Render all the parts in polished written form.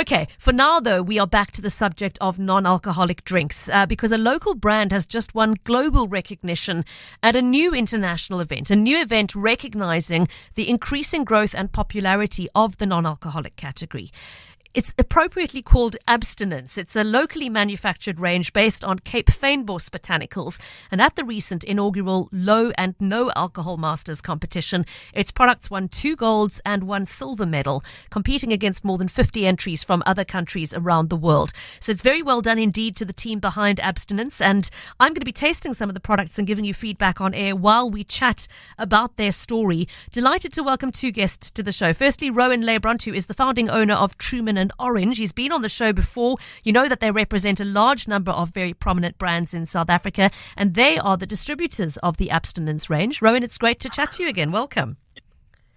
Okay, for now, though, we are back to the subject of non-alcoholic drinks because a local brand has just won global recognition at a new international event, a new event recognizing the increasing growth and popularity of the non-alcoholic category. It's appropriately called Abstinence. It's a locally manufactured range based on Cape Fynbos botanicals. And at the recent inaugural Low and No Alcohol Masters competition, its products won 2 golds and 1 silver medal, competing against more than 50 entries from other countries around the world. So it's very well done indeed to the team behind Abstinence. And I'm going to be tasting some of the products and giving you feedback on air while we chat about their story. Delighted to welcome 2 guests to the show. Firstly, Rowan Leibbrandt, who is the founding owner of Truman and Orange. He's been on the show before. You know that they represent a large number of very prominent brands in South Africa, and they are the distributors of the Abstinence range. Rowan, it's great to chat to you again. Welcome.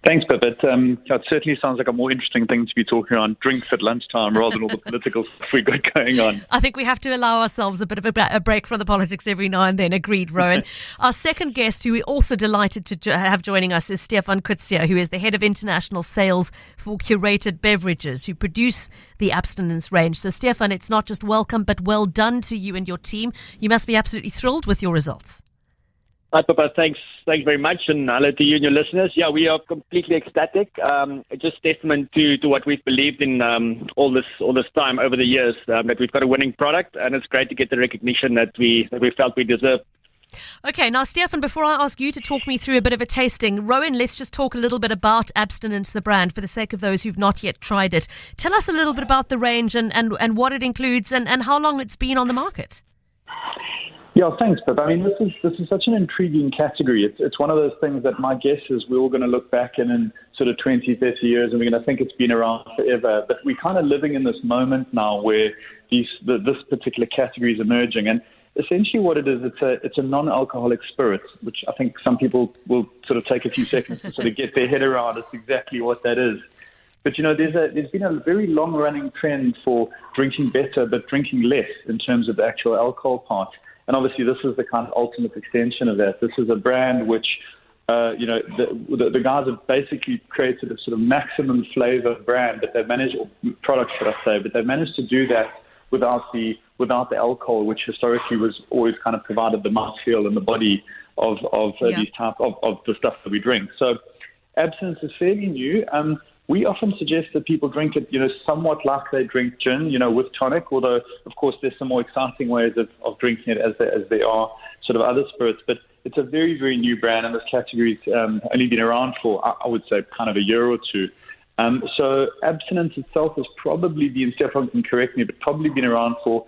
Thanks, Pipit. It certainly sounds like a more interesting thing to be talking on drinks at lunchtime rather than all the political stuff we got going on. I think we have to allow ourselves a bit of a break from the politics every now and then. Agreed, Rowan. Our second guest, who we're also delighted to have joining us, is Stefan Kutsia, who is the head of international sales for Curated Beverages, who produce the Abstinence range. So, Stefan, it's not just welcome, but well done to you and your team. You must be absolutely thrilled with your results. Hi, Papa. Thanks very much, and hello to you and your listeners. Yeah, we are completely ecstatic. Just testament to what we've believed in all this time over the years, that we've got a winning product, and it's great to get the recognition that we felt we deserved. Okay, now, Stefan, before I ask you to talk me through a bit of a tasting, Rowan, let's just talk a little bit about Abstinence, the brand, for the sake of those who've not yet tried it. Tell us a little bit about the range and what it includes and how long it's been on the market. Yeah, thanks, Pip. I mean, this is such an intriguing category. It's one of those things that my guess is we're all going to look back in sort of 20, 30 years and we're going to think it's been around forever. But we're kind of living in this moment now where this particular category is emerging. And essentially what it is, it's a non-alcoholic spirit, which I think some people will sort of take a few seconds to sort of get their head around. It's exactly what that is. But, you know, there's been a very long-running trend for drinking better but drinking less in terms of the actual alcohol part. And obviously, this is the kind of ultimate extension of that. This is a brand which, the guys have basically created a sort of maximum flavor brand that they've managed, or products, should I say, but they've managed to do that without the alcohol, which historically was always kind of provided the mouthfeel and the body of these type of the stuff that we drink. So, Abstinence is fairly new. We often suggest that people drink it, somewhat like they drink gin, with tonic, although, of course, there's some more exciting ways of drinking it as there are sort of other spirits. But it's a very, very new brand, and this category's only been around for, I would say, kind of a year or two. So Abstinence itself has probably been, Stefan can correct me, but probably been around for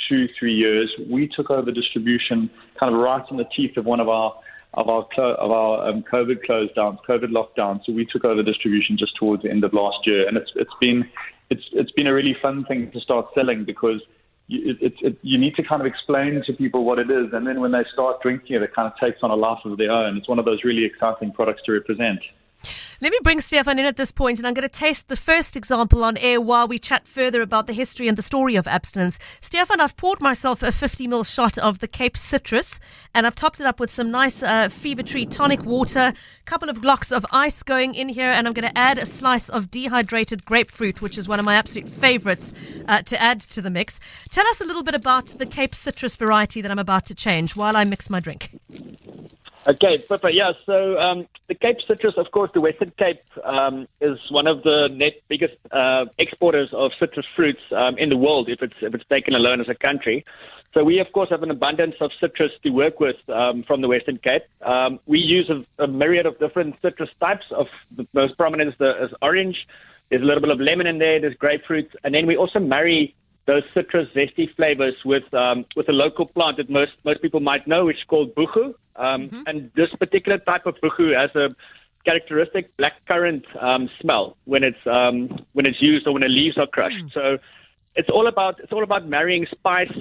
2-3 years. We took over distribution kind of right in the teeth of one of our COVID close downs, COVID lockdown. So we took over distribution just towards the end of last year, and it's been a really fun thing to start selling because you need to kind of explain to people what it is, and then when they start drinking it, it kind of takes on a life of their own. It's one of those really exciting products to represent. Let me bring Stefan in at this point, and I'm going to taste the first example on air while we chat further about the history and the story of Abstinence. Stefan, I've poured myself a 50ml shot of the Cape Citrus, and I've topped it up with some nice Fever Tree tonic water, a couple of blocks of ice going in here, and I'm going to add a slice of dehydrated grapefruit, which is one of my absolute favorites to add to the mix. Tell us a little bit about the Cape Citrus variety that I'm about to change while I mix my drink. Okay, perfect. Yeah, so the Cape Citrus, of course, the Western Cape is one of the biggest exporters of citrus fruits in the world, if it's taken alone as a country. So we, of course, have an abundance of citrus to work with from the Western Cape. We use a myriad of different citrus types. Of the most prominent is orange. There's a little bit of lemon in there. There's grapefruit, and then we also marry those citrus zesty flavors with a local plant that most people might know, which is called buchu. And this particular type of buchu has a characteristic blackcurrant smell when it's used or when the leaves are crushed. So it's all about marrying spice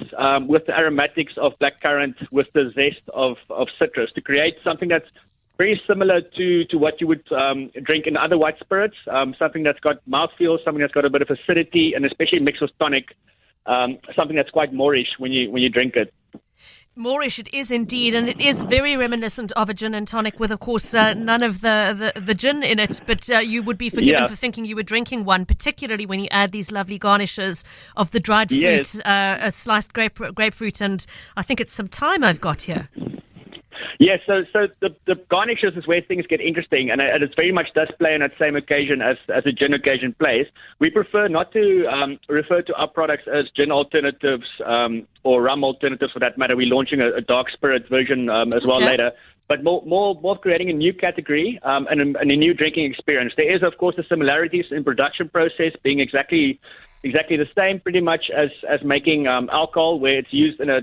with the aromatics of blackcurrant with the zest of citrus to create something that's very similar to what you would drink in other white spirits, something that's got mouthfeel, something that's got a bit of acidity, and especially mixed with tonic, something that's quite Moorish when you drink it. Moorish it is indeed, and it is very reminiscent of a gin and tonic with, of course, none of the gin in it, but you would be forgiven for thinking you were drinking one, particularly when you add these lovely garnishes of the dried fruit, a sliced grapefruit, and I think it's some thyme I've got here. Yes, so the garnishes is where things get interesting, and it's very much does play on that same occasion as a gin occasion plays. We prefer not to refer to our products as gin alternatives or rum alternatives for that matter. We're launching a dark spirit version as well later, but more creating a new category and a new drinking experience. There is, of course, the similarities in production process being exactly the same pretty much as making alcohol, where it's used in a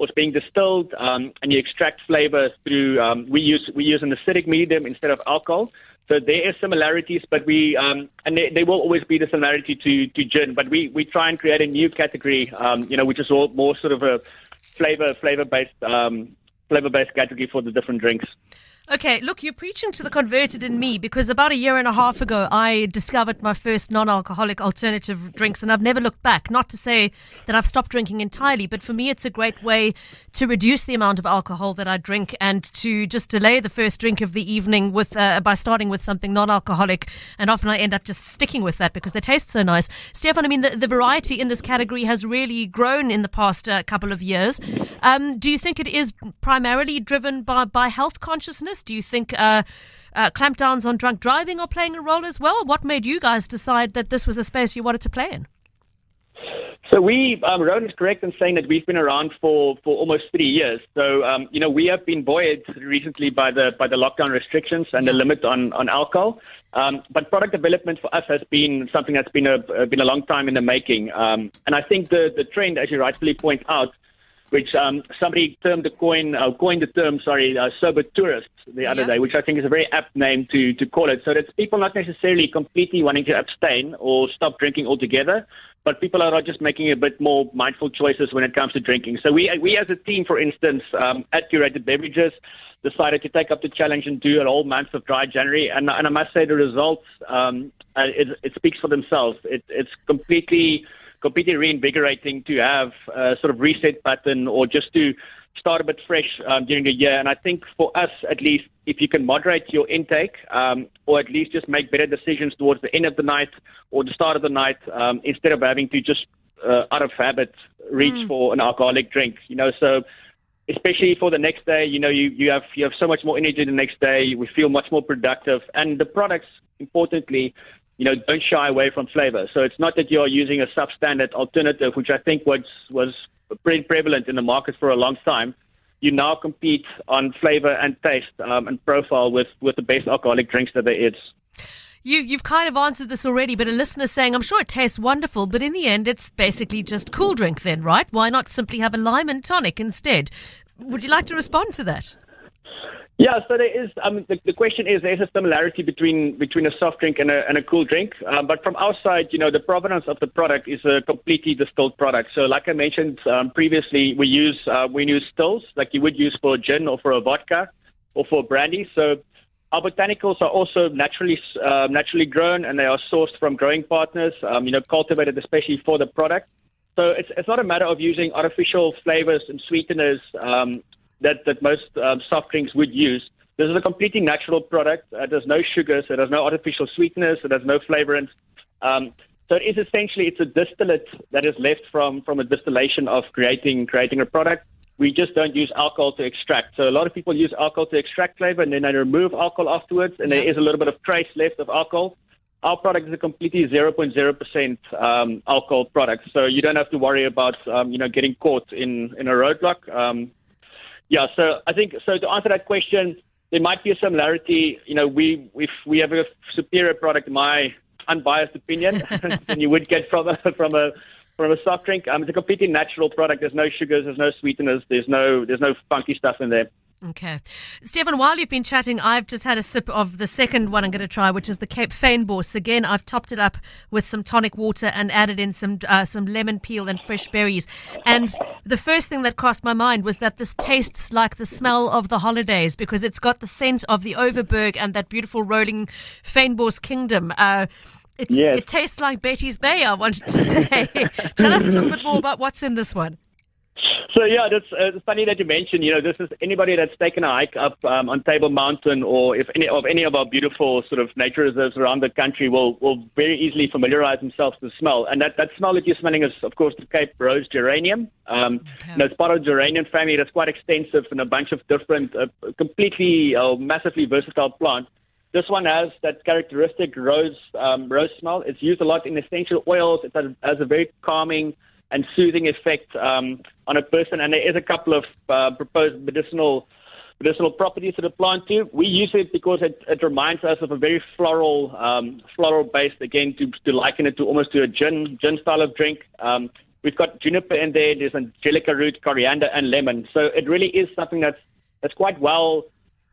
or it's being distilled, and you extract flavor through. We use an acidic medium instead of alcohol, so there is similarities. But and there will always be the similarity to gin. But we try and create a new category, which is more sort of a flavor based category for the different drinks. Okay, look, you're preaching to the converted in me, because about a year and a half ago, I discovered my first non-alcoholic alternative drinks, and I've never looked back. Not to say that I've stopped drinking entirely, but for me, it's a great way to reduce the amount of alcohol that I drink and to just delay the first drink of the evening by starting with something non-alcoholic. And often I end up just sticking with that because they taste so nice. Stefan, I mean, the variety in this category has really grown in the past couple of years. Do you think it is primarily driven by health consciousness? Do you think clampdowns on drunk driving are playing a role as well? What made you guys decide that this was a space you wanted to play in? So Rowan is correct in saying that we've been around for almost 3 years. So, we have been buoyed recently by the lockdown restrictions and the limit on alcohol. But product development for us has been something that's been a long time in the making. And I think the trend, as you rightfully point out, which somebody coined the term, sober tourists the other day, which I think is a very apt name to call it. So that's people not necessarily completely wanting to abstain or stop drinking altogether, but people are just making a bit more mindful choices when it comes to drinking. So we as a team, for instance, at Curated Beverages, decided to take up the challenge and do a whole month of dry January. And I must say the results, it speaks for themselves. It's completely reinvigorating to have a sort of reset button or just to start a bit fresh during the year. And I think for us, at least, if you can moderate your intake or at least just make better decisions towards the end of the night or the start of the night instead of having to just out of habit reach for an alcoholic drink, so especially for the next day, you have so much more energy the next day. You feel much more productive. And the products, importantly, don't shy away from flavor. So it's not that you're using a substandard alternative, which I think was pretty prevalent in the market for a long time. You now compete on flavor and taste and profile with the best alcoholic drinks that there is. You've kind of answered this already, but a listener's saying, I'm sure it tastes wonderful, but in the end, it's basically just cool drink then, right? Why not simply have a lime and tonic instead? Would you like to respond to that? Yeah, so there is. The question is, there's a similarity between a soft drink and a cool drink. But from our side, the provenance of the product is a completely distilled product. So, like I mentioned previously, we use stills like you would use for a gin or for a vodka or for brandy. So, our botanicals are also naturally grown, and they are sourced from growing partners. Cultivated especially for the product. So, it's not a matter of using artificial flavors and sweeteners that most soft drinks would use. This is a completely natural product. There's no sugars, so there's no artificial sweeteners, so there's no flavorants. So it is essentially, it's a distillate that is left from a distillation of creating a product. We just don't use alcohol to extract. So a lot of people use alcohol to extract flavor, and then they remove alcohol afterwards, and there is a little bit of trace left of alcohol. Our product is a completely 0.0% alcohol product, so you don't have to worry about getting caught in a roadblock. So I think, to answer that question, there might be a similarity. We have a superior product, in my unbiased opinion, than you would get from a soft drink. It's a completely natural product. There's no sugars, there's no sweeteners, there's no funky stuff in there. Okay. Stefan, while you've been chatting, I've just had a sip of the second one I'm going to try, which is the Cape Fynbos. Again, I've topped it up with some tonic water and added in some lemon peel and fresh berries. And the first thing that crossed my mind was that this tastes like the smell of the holidays, because it's got the scent of the Overberg and that beautiful rolling Fynbos kingdom. It tastes like Betty's Bay, I wanted to say. Tell us a little bit more about what's in this one. So yeah, that's it's funny that you mentioned. This is anybody that's taken a hike up on Table Mountain, or if any of our beautiful sort of nature reserves around the country will very easily familiarize themselves with the smell. And that smell that you're smelling is, of course, the Cape Rose geranium. It's part of the geranium family that's quite extensive and a bunch of different, completely massively versatile plants. This one has that characteristic rose smell. It's used a lot in essential oils. It has a very calming and soothing effect on a person, and there is a couple of proposed medicinal properties to the plant too. We use it because it reminds us of a very floral base. Again, to liken it to almost to a gin style of drink. We've got juniper in there. There's angelica root, coriander, and lemon. So it really is something that's quite well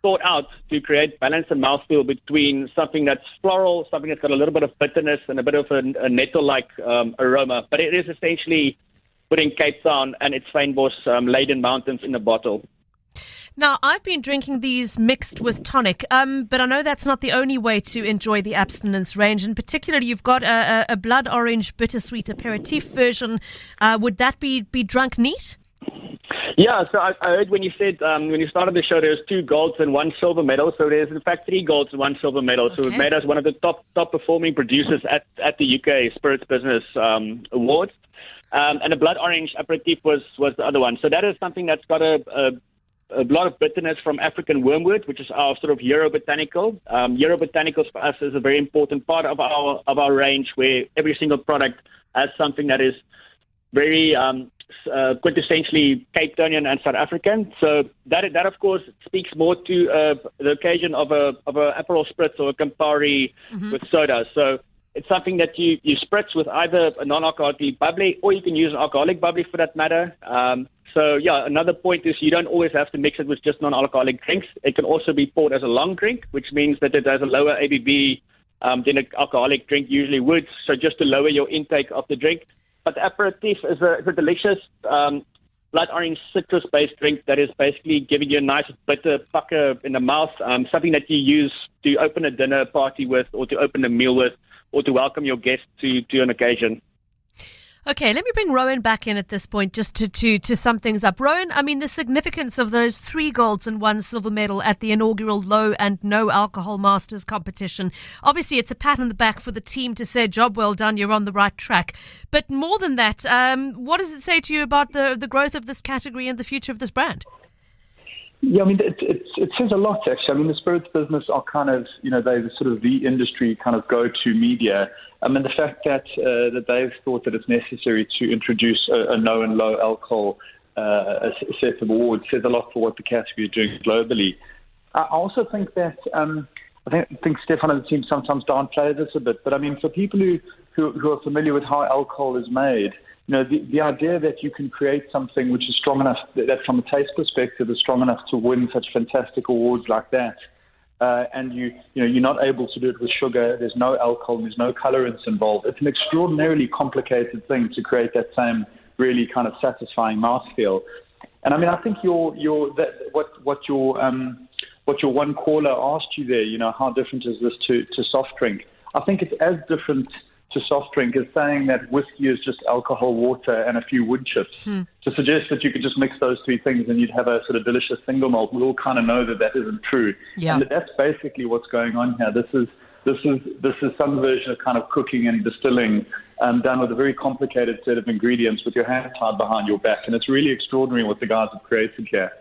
thought out to create balance and mouthfeel between something that's floral, something that's got a little bit of bitterness and a bit of a nettle-like aroma. But it is essentially putting Cape Town and its Fynbos laden mountains in a bottle. Now, I've been drinking these mixed with tonic, but I know that's not the only way to enjoy the Abstinence range. In particular, you've got a blood orange bittersweet aperitif version. Would that be drunk neat? Yeah, so I heard when you said, when you started the show, there's 2 golds and 1 silver medal. So there's, in fact, 3 golds and 1 silver medal. Okay. So it made us one of the top performing producers at the UK Spirits Business Awards. And the blood orange aperitif was the other one. So that is something that's got a lot of bitterness from African wormwood, which is our sort of Eurobotanical. Eurobotanicals for us is a very important part of our range, where every single product has something that is very quintessentially Cape Townian and South African. So that of course speaks more to the occasion of a Aperol Spritz or a Campari with soda. So it's something that you spritz with either a non-alcoholic bubbly, or you can use an alcoholic bubbly for that matter. So yeah, another point is you don't always have to mix it with just non-alcoholic drinks. It can also be poured as a long drink, which means that it has a lower ABV than an alcoholic drink usually would. So just to lower your intake of the drink. But the aperitif is a delicious blood orange citrus-based drink that is basically giving you a nice bitter pucker in the mouth, something that you use to open a dinner party with, or to open a meal with, or to welcome your guests to an occasion. Okay, let me bring Rowan back in at this point just to sum things up. Rowan, I mean, the significance of those 3 golds and 1 silver medal at the inaugural Low and No Alcohol Masters competition. Obviously, it's a pat on the back for the team to say, job well done, you're on the right track. But more than that, what does it say to you about the growth of this category and the future of this brand? Yeah, I mean, it says a lot, actually. I mean, the spirits business are kind of, they're sort of the industry kind of go-to media. I mean, the fact that they've thought that it's necessary to introduce a no and low alcohol a set of awards says a lot for what the category is doing globally. I also think that I think Stefan and the team sometimes downplay this a bit, but I mean, for people who are familiar with how alcohol is made, the idea that you can create something which is strong enough, that from a taste perspective is strong enough to win such fantastic awards like that, and you're not able to do it with sugar, there's no alcohol, there's no colorants involved. It's an extraordinarily complicated thing to create that same really kind of satisfying mouthfeel. And I mean, I think what your one caller asked you there, how different is this to soft drink? I think it's as different to soft drink as saying that whiskey is just alcohol, water, and a few wood chips. To suggest that you could just mix those 3 things and you'd have a sort of delicious single malt, we all kind of know that isn't true. Yeah. And that's basically what's going on here. This is some version of kind of cooking and distilling done with a very complicated set of ingredients with your hands tied behind your back. And it's really extraordinary what the guys have created here.